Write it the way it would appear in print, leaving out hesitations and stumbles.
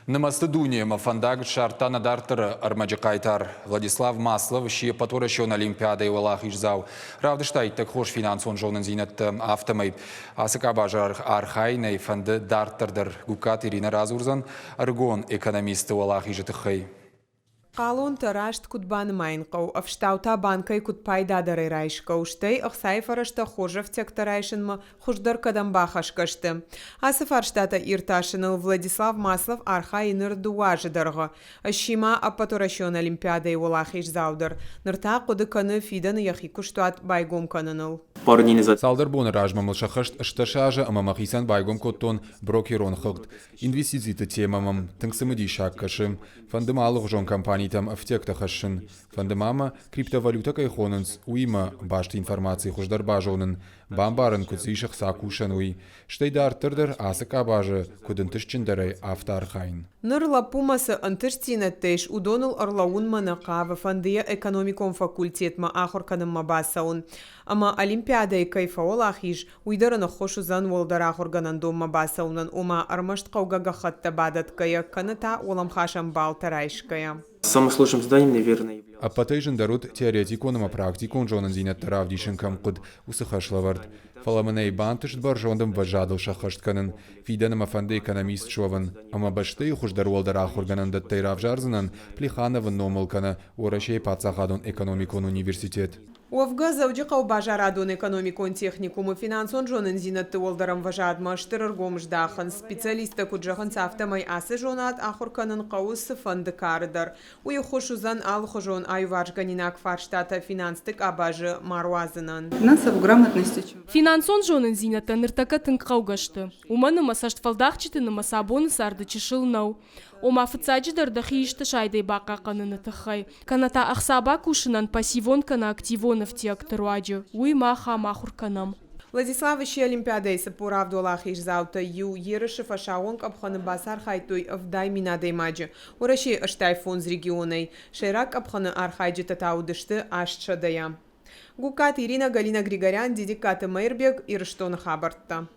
Намастыдуне мафандаг шартана дартер армаджакайтар Владислав Маслов шие потворощен Олимпиадой валах ижзау. Равдыштай так хош финансон жонын зинет автомай. Асыкабажар архайной фанды дартердер гукат Ирина Разурзан аргон экономисты валах ижетыхай. قالون تراشت كود بان ماينقو افشتاوتا بانكاي كود بايدا داري رايشكو شتي اخساي فرشتا خوجة فتك ترايشن ما خوشدر كدام باخش كشتم اسفار شتاتا إرتاشنل Владислав Маслов архай нырдуаж дырға. Ашима аппатурашион Олимпиадой волахиш заудыр. Нырта куды каны фидан яхи куштуат байгом каныныл. Салдар бонер ажмамыл шахашт шташажа амамахисан байгом коттон брокерон хыгд. Инвестициты темамам тыңсымыди шаккашым. Фандымалық жон компаниям афтекта хашын. Фандымама криптовалюта кайхонынс уима башты информации хуждар бажонын. Бамбарын куцишах сакушан уи. Штейдар тырдыр асык абажы кудынтышчындарай автархайн. Нырла пумасы антыштинеттеш удонул орлаун манакава фандия экономикон факультет ма ахорканым мабасаун. Ама Олимпиада кайфаол ахиш уйдарана хошу зан волдар ахорганандом мабасаунан ума армашт каугага хатта бадат кая каната уламхашам балтарайшкая. Самым сложным заданием, наверное, является... А потейжен дарут теоретиконом, а практикон жонын зинет таравдишенкам куд усыхашлавард. Фаламаней бантышт баржондам важадыл шахаштканын. Фиденам афанды экономист шован. Ама башты хуждар волдар ахорганан даттей равжарзанан плиханован номалкана урашей пацахадон экономикон университет. Уавга заудиқау бажарадон экономикон техникумы финансон жонын зинатты олдарам важадма штырыргом ждахан специалиста куджахан сафтамай асы жонат ахурканын қауысы фанды карыдар. Уи хошузан ал хожон айваржганинак фарштата финанстык абажы маруазынан. Финансовую грамотность. Финансон жонын зинатты ныртака тынқау гашты. Уманы масаштфалдақчыты намасабоны сарды чышылнау. Ома фыцаджидар дахишты шайдай бақа қаныны тықхай. Каната ақсаба кушынан пассивон кана активон автиакторуаджы. Уй маха махурканам. Владиславович Олимпиадой сапурав долахиш заута ю ерышев ашаонг абханы басар хайтой авдай минадей маджи. Ураши аштай фон з регионой. Шейрак абханы архайджи татаудышты ашчадая. Гукат Ирина Галина Григорян, Дидиката Мейрбег, Ирштон Хабартта.